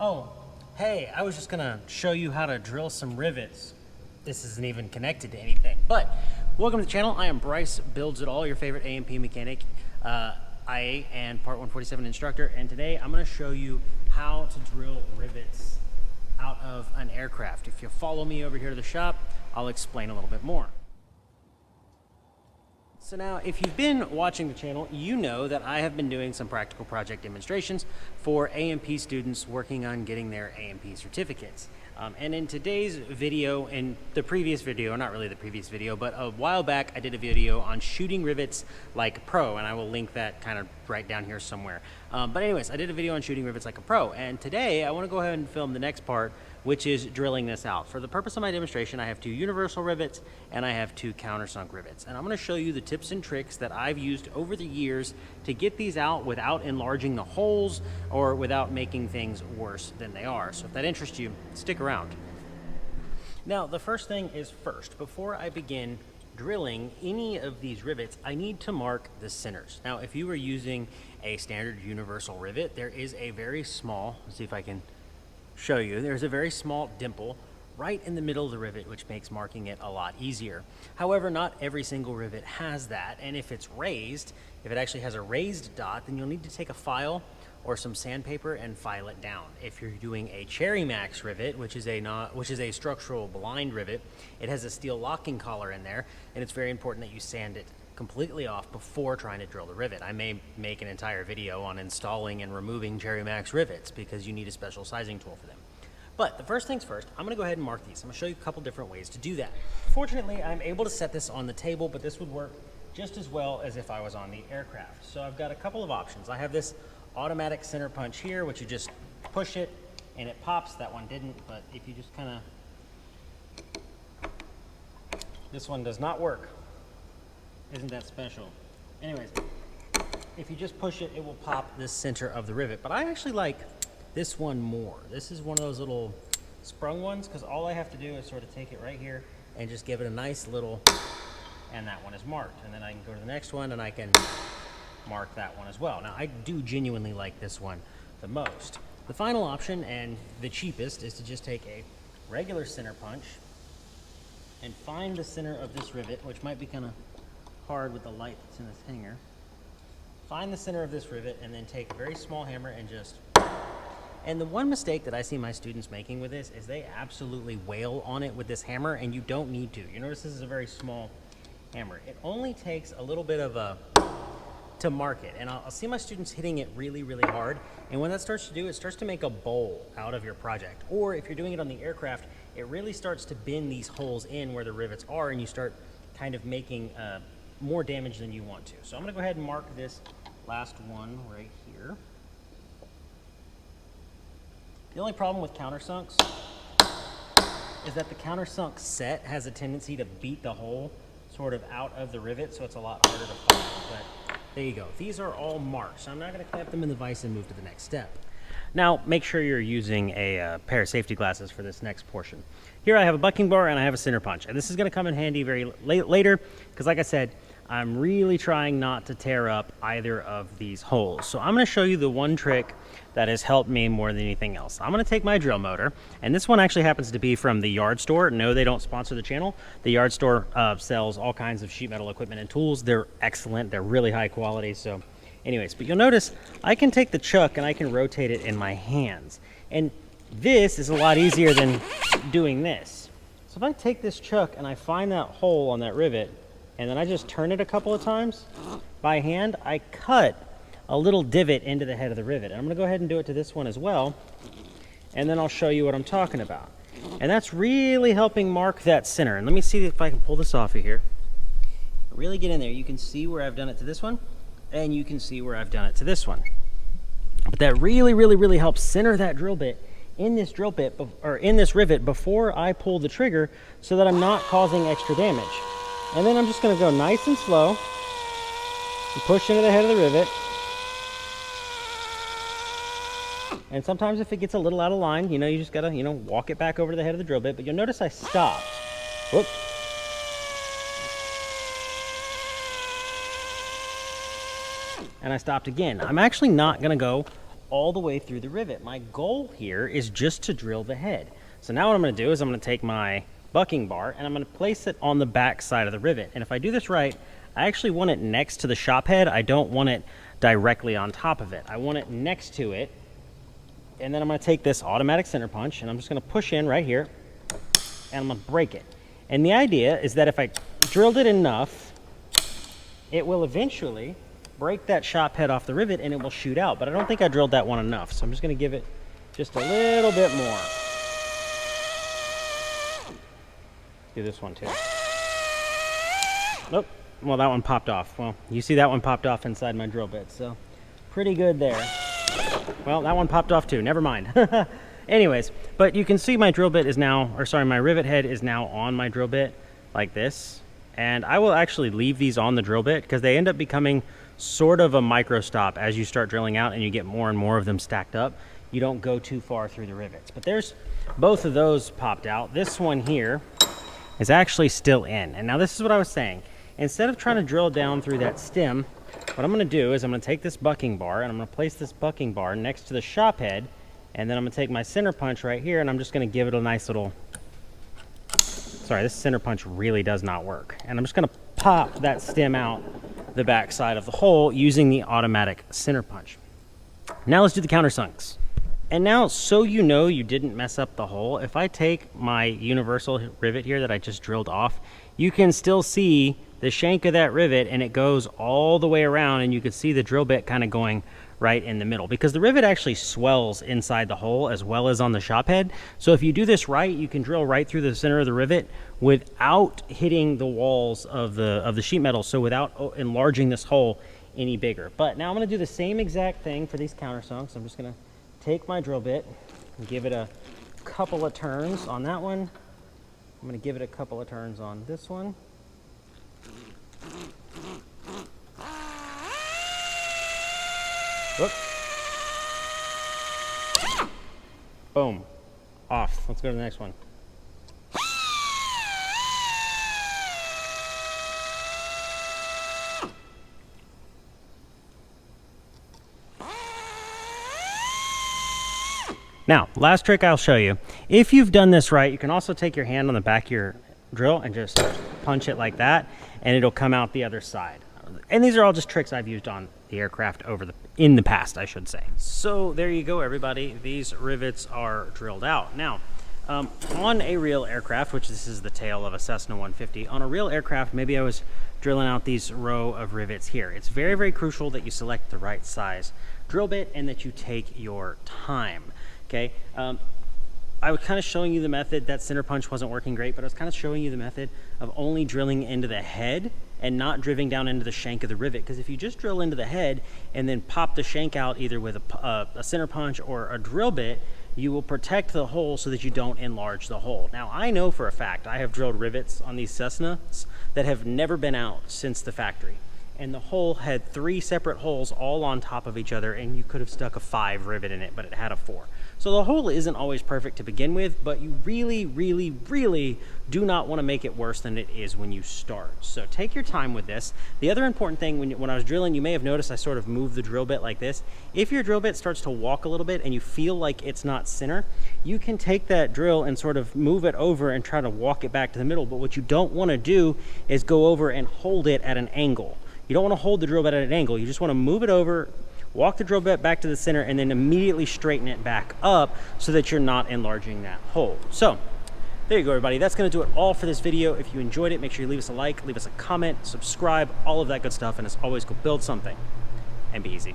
Oh, hey, I was just gonna show you how to drill some rivets. This isn't even connected to anything, but welcome to the channel. I am Bryce Builds It All, your favorite A&P mechanic, IA and Part 147 instructor, and today I'm gonna show you how to drill rivets out of an aircraft. If you follow me over here to the shop, I'll explain a little bit more. So now, if you've been watching the channel, you know that I have been doing some practical project demonstrations for A&P students working on getting their A&P certificates. And in today's video, in the previous video, not really the previous video, but a while back, I did a video on shooting rivets like a pro, and I will link that kind of right down here somewhere. But anyways, I did a video on shooting rivets like a pro, and today I want to go ahead and film the next part, which is drilling this out. For the purpose of my demonstration, I have two universal rivets and I have two countersunk rivets. And I'm gonna show you the tips and tricks that I've used over the years to get these out without enlarging the holes or without making things worse than they are. So if that interests you, stick around. Now, the first thing is first, before I begin drilling any of these rivets, I need to mark the centers. Now, if you were using a standard universal rivet, there is a very small, let's see if I can show you, there's a very small dimple right in the middle of the rivet, which makes marking it a lot easier. However, not every single rivet has that, and if it's raised, if it actually has a raised dot, then you'll need to take a file or some sandpaper and file it down. If you're doing a Cherry Max rivet, which is a structural blind rivet, it has a steel locking collar in there, and it's very important that you sand it completely off before trying to drill the rivet. I may make an entire video on installing and removing Cherry Max rivets because you need a special sizing tool for them. But the first things first, I'm gonna go ahead and mark these. I'm gonna show you a couple different ways to do that. Fortunately, I'm able to set this on the table, but this would work just as well as if I was on the aircraft. So I've got a couple of options. I have this automatic center punch here, which you just push it and it pops. That one didn't, but if you just kind of, this one does not work. Isn't that special? Anyways, if you just push it, it will pop this center of the rivet. But I actually like this one more. This is one of those little sprung ones, because all I have to do is sort of take it right here and just give it a nice little, and that one is marked. And then I can go to the next one and I can mark that one as well. Now, I do genuinely like this one the most. The final option, and the cheapest, is to just take a regular center punch and find the center of this rivet, which might be kind of hard with the light that's in this hanger. Find the center of this rivet and then take a very small hammer and just, and the one mistake that I see my students making with this is they absolutely wail on it with this hammer, and you don't need to. You notice this is a very small hammer. It only takes a little bit of a, to mark it, and I'll see my students hitting it really, really hard, and when that starts to do, it starts to make a bowl out of your project. Or if you're doing it on the aircraft, it really starts to bend these holes in where the rivets are, and you start kind of making more damage than you want to. So I'm gonna go ahead and mark this last one right here. The only problem with countersunks is that the countersunk set has a tendency to beat the hole sort of out of the rivet, so it's a lot harder to find. But there you go. These are all marked, so I'm not gonna clamp them in the vise and move to the next step. Now, make sure you're using a pair of safety glasses for this next portion. Here I have a bucking bar and I have a center punch, and this is gonna come in handy very later, because like I said, I'm really trying not to tear up either of these holes. So I'm gonna show you the one trick that has helped me more than anything else. I'm gonna take my drill motor, and this one actually happens to be from the Yard Store. No, they don't sponsor the channel. The Yard Store sells all kinds of sheet metal equipment and tools. They're excellent, they're really high quality. So anyways, but you'll notice I can take the chuck and I can rotate it in my hands. And this is a lot easier than doing this. So if I take this chuck and I find that hole on that rivet, and then I just turn it a couple of times by hand, I cut a little divot into the head of the rivet. And I'm gonna go ahead and do it to this one as well, and then I'll show you what I'm talking about. And that's really helping mark that center. And let me see if I can pull this off of here. Really get in there. You can see where I've done it to this one, and you can see where I've done it to this one. But that really, really, really helps center that drill bit in this rivet before I pull the trigger, so that I'm not causing extra damage. And then I'm just gonna go nice and slow and push into the head of the rivet. And sometimes if it gets a little out of line, you just gotta, walk it back over to the head of the drill bit. But you'll notice I stopped. Whoop. And I stopped again. I'm actually not gonna go all the way through the rivet. My goal here is just to drill the head. So now what I'm going to do is I'm going to take my bucking bar and I'm going to place it on the back side of the rivet. And if I do this right, I actually want it next to the shop head. I don't want it directly on top of it. I want it next to it. And then I'm going to take this automatic center punch and I'm just going to push in right here and I'm going to break it. And the idea is that if I drilled it enough, it will eventually break that shop head off the rivet and it will shoot out. But I don't think I drilled that one enough. So I'm just going to give it just a little bit more. Do this one too. Nope. Well, that one popped off. Well, you see that one popped off inside my drill bit. So pretty good there. Well, that one popped off too. Never mind. Anyways, but you can see my drill bit is now, or sorry, my rivet head is now on my drill bit like this. And I will actually leave these on the drill bit because they end up becoming sort of a micro stop as you start drilling out and you get more and more of them stacked up. You don't go too far through the rivets. But there's both of those popped out. This one here is actually still in. And now this is what I was saying. Instead of trying to drill down through that stem, what I'm going to do is I'm going to take this bucking bar and I'm going to place this bucking bar next to the shop head, and then I'm going to take my center punch right here and I'm just going to give it a nice little, sorry, this center punch really does not work. And I'm just going to pop that stem out the back side of the hole using the automatic center punch. Now let's do the countersunks. And now, so you know you didn't mess up the hole, if I take my universal rivet here that I just drilled off, you can still see the shank of that rivet and it goes all the way around and you can see the drill bit kind of going right in the middle because the rivet actually swells inside the hole as well as on the shop head. So if you do this right, you can drill right through the center of the rivet without hitting the walls of the sheet metal, so without enlarging this hole any bigger. But now I'm going to do the same exact thing for these countersunks. I'm just going to take my drill bit and give it a couple of turns on that one. I'm going to give it a couple of turns on this one. Whoop. Boom. Off. Let's go to the next one. Now, last trick I'll show you. If you've done this right, you can also take your hand on the back of your drill and just punch it like that, and it'll come out the other side. And these are all just tricks I've used on the aircraft in the past, I should say. So there you go, everybody. These rivets are drilled out. Now, on a real aircraft, which this is the tail of a Cessna 150, on a real aircraft, maybe I was drilling out these row of rivets here. It's very, very crucial that you select the right size drill bit and that you take your time. Okay, I was kind of showing you the method. That center punch wasn't working great, but I was kind of showing you the method of only drilling into the head and not drilling down into the shank of the rivet. Because if you just drill into the head and then pop the shank out either with a center punch or a drill bit, you will protect the hole so that you don't enlarge the hole. Now, I know for a fact I have drilled rivets on these Cessnas that have never been out since the factory. And the hole had 3 separate holes all on top of each other, and you could have stuck a 5 rivet in it, but it had a 4. So the hole isn't always perfect to begin with, but you really, really, really do not want to make it worse than it is when you start. So take your time with this. The other important thing, when I was drilling, you may have noticed I sort of moved the drill bit like this. If your drill bit starts to walk a little bit and you feel like it's not center, you can take that drill and sort of move it over and try to walk it back to the middle. But what you don't want to do is go over and hold it at an angle. You don't want to hold the drill bit at an angle. You just want to move it over, walk the drill bit back to the center, and then immediately straighten it back up so that you're not enlarging that hole. So there you go, everybody. That's going to do it all for this video. If you enjoyed it, make sure you leave us a like, leave us a comment, subscribe, all of that good stuff. And as always, go build something and be easy.